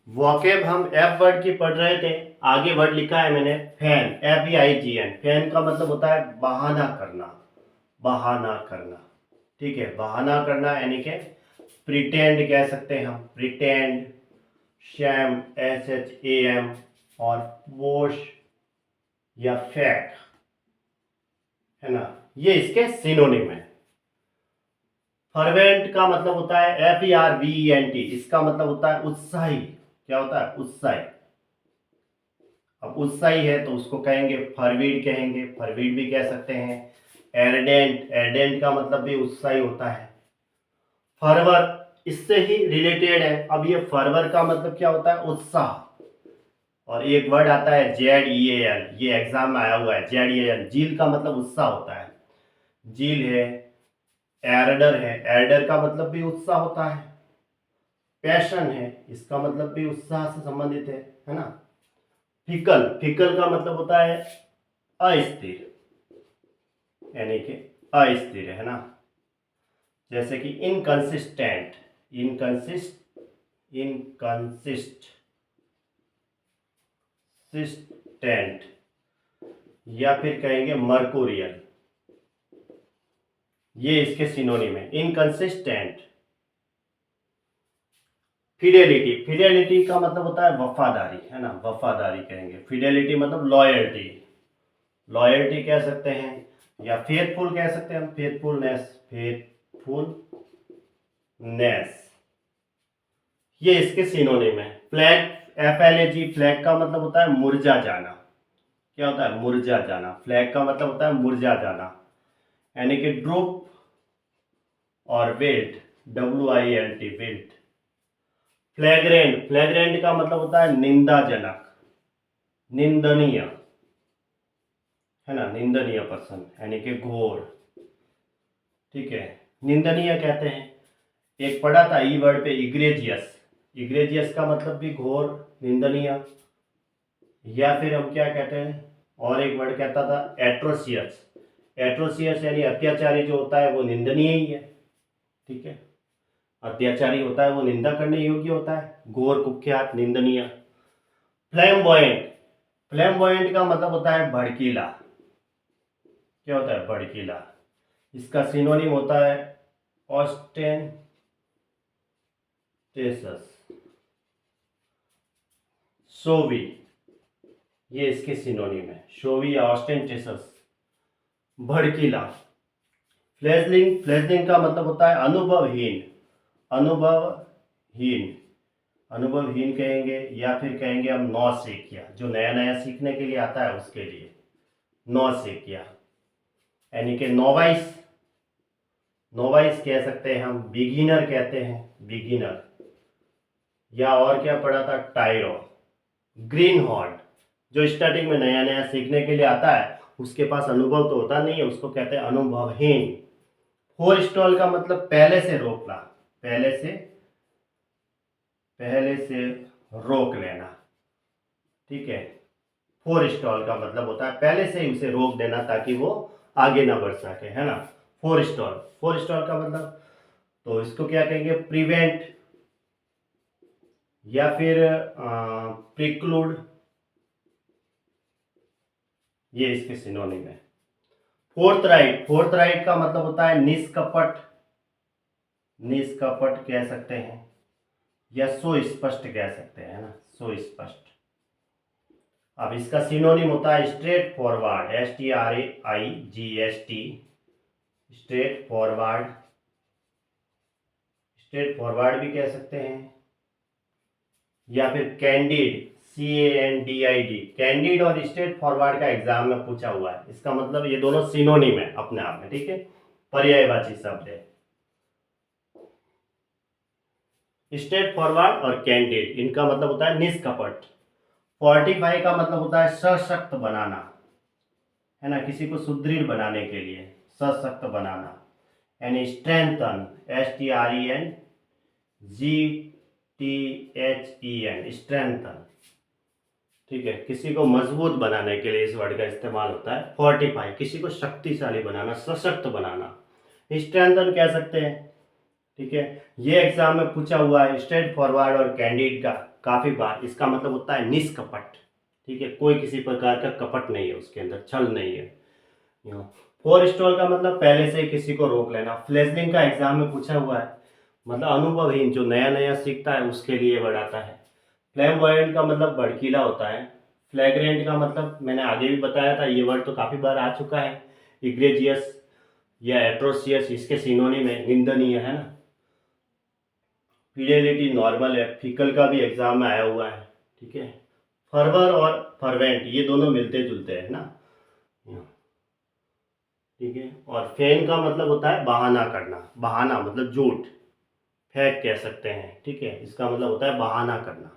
Vocab हम F word की पढ़ रहे थे। आगे वर्ड लिखा है मैंने फैन, FEIGN। फैन का मतलब होता है बहाना करना, बहाना करना। ठीक है, बहाना करना यानी कि प्रिटेंड कह सकते हैं हम, प्रिटेंड, शैम, SHAM, और वोश या फेक, है ना, ये इसके सिनोनिम है। फर्वेंट का मतलब होता है FERVENT, इसका मतलब होता है उत्साही। क्या होता है? उत्साही। अब उत्साही है तो उसको कहेंगे फरवीड, कहेंगे फरवीड भी कह सकते हैं। एर्डेंट, एर्डेंट का मतलब भी उत्साही होता है। फरवर इससे ही रिलेटेड है। अब ये फरवर का मतलब क्या होता है? उत्साह। और एक वर्ड आता है ZEAL, ये एग्जाम में आया हुआ है, ZEAL। जील का मतलब उत्साह होता है, जील है। एर्डर है, एर्डर का मतलब भी उत्साह होता है। पैशन है, इसका मतलब भी उत्साह से संबंधित है ना। फिकल, फिकल का मतलब होता है अस्थिर, यानी कि अस्थिर, है ना। जैसे कि इनकंसिस्टेंट, इनकंसिस्टेंट, या फिर कहेंगे मर्कुरियल, ये इसके सिनोनिम है, इनकंसिस्टेंट। फिडेलिटी, फिडेलिटी का मतलब होता है वफादारी, है ना, वफादारी कहेंगे। फिडेलिटी मतलब लॉयल्टी, लॉयल्टी कह सकते हैं, या फेथफुल कह सकते हैं हम, फेथफुलनेस, फेथफुलनेस, ये इसके सिनोनिम है। फ्लैग, FLAG, फ्लैग का मतलब होता है मुरझा जाना। क्या होता है? मुरझा जाना। फ्लैग का मतलब होता है मुरझा जाना, यानी कि ड्रूप, और विल्ट, WILT, विल्ट। फ्लैग्रेंट, फ्लैग्रेंट का मतलब होता है निंदाजनक, निंदनीय, है ना, निंदनीय पर्सन, यानी कि घोर। ठीक है, निंदनीय कहते हैं। एक पढ़ा था ई वर्ड पे, इग्रेजियस, इग्रेजियस का मतलब भी घोर, निंदनीय। या फिर हम क्या कहते हैं, और एक वर्ड कहता था एट्रोसियस, एट्रोसियस यानी अत्याचारी जो होता है वो निंदनीय ही है। ठीक है, अत्याचारी होता है वो निंदा करने योग्य होता है, घोर, कुख्यात, निंदनीय। फ्लैम्बॉयंट, फ्लैम्बॉयंट का मतलब होता है भड़कीला। क्या होता है? भड़कीला। इसका सिनोनिम होता है ऑस्टेंटेशस, शोवी, ये इसके सिनोनिम है, शोवी या ऑस्टेंटेशस, भड़कीला। फ्लेजलिंग, फ्लेजलिंग का मतलब होता है अनुभवहीन, अनुभवहीन, अनुभवहीन कहेंगे। या फिर कहेंगे हम नौसिखिया, जो नया नया सीखने के लिए आता है उसके लिए नौसिखिया, यानी कि नोवाइस, नोवाइस कह सकते हैं हम, बिगिनर कहते हैं, बिगिनर। या और क्या पढ़ा था? टायरो, ग्रीन हॉर्न, जो स्टार्टिंग में नया नया सीखने के लिए आता है, उसके पास अनुभव तो होता नहीं है, उसको कहते हैं अनुभवहीन। फोर स्टॉल का मतलब पहले से रोकना, पहले से, पहले से रोक लेना। ठीक है, फोर स्टॉल का मतलब होता है पहले से ही उसे रोक देना ताकि वो आगे ना बढ़ सके, है ना। फोर स्टॉल, फोर स्टॉल का मतलब, तो इसको क्या कहेंगे? प्रिवेंट, या फिर प्रिक्लूड, ये इसके सिनोनिम है। फोर्थ राइट, फोर्थ राइट का मतलब होता है निष्कपट, निष्कपट कह सकते हैं, या सो स्पष्ट कह सकते हैं, है ना, सो स्पष्ट। अब इसका सिनोनिम होता है straight forward, STRAIGST, straight forward, straight forward भी कह सकते हैं। या फिर कैंडिड, CANDID, कैंडिड और स्ट्रेट फॉरवर्ड का एग्जाम में पूछा हुआ है। इसका मतलब ये दोनों सिनोनिम है अपने आप में, ठीक है, पर्यायवाची शब्द है। स्ट्रेट फॉरवर्ड और कैंडिड, इनका मतलब होता है निष्कपट। फोर्टिफाई का मतलब होता है सशक्त बनाना, है ना, किसी को सुदृढ़ बनाने के लिए, सशक्त बनाना, यानी स्ट्रेंथन, STRENGTHEN, स्ट्रेंथन। ठीक है, किसी को मजबूत बनाने के लिए इस वर्ड का इस्तेमाल होता है। फोर्टिफाई, किसी को शक्तिशाली बनाना, सशक्त बनाना, स्ट्रेंथन कह सकते हैं। ठीक है, ये एग्जाम में पूछा हुआ है, स्ट्रेट फॉरवर्ड और कैंडिड का काफ़ी बार। इसका मतलब होता है निष्कपट। ठीक है, कोई किसी प्रकार का कपट नहीं है उसके अंदर, छल नहीं है। फोर स्टॉल का मतलब पहले से ही किसी को रोक लेना। फ्लेजलिंग का एग्जाम में पूछा हुआ है, मतलब अनुभवहीन जो नया नया सीखता है उसके लिए वर्ड आता है। फ्लैम्बॉयंट का मतलब भड़कीला होता है। फ्लैग्रेंट का मतलब मैंने आगे भी बताया था, ये वर्ड तो काफ़ी बार आ चुका है। इग्रेजियस या एट्रोसियस इसके सिनोनिम है, निंदनीय, है ना। फिडेलिटी नॉर्मल है। फिकल का भी एग्जाम में आया हुआ है। ठीक है, फर्वर और फर्वेंट ये दोनों मिलते जुलते हैं ना। ठीक है, और फेन का मतलब होता है बहाना करना। बहाना मतलब झूठ, फेक कह सकते हैं। ठीक है, इसका मतलब होता है बहाना करना।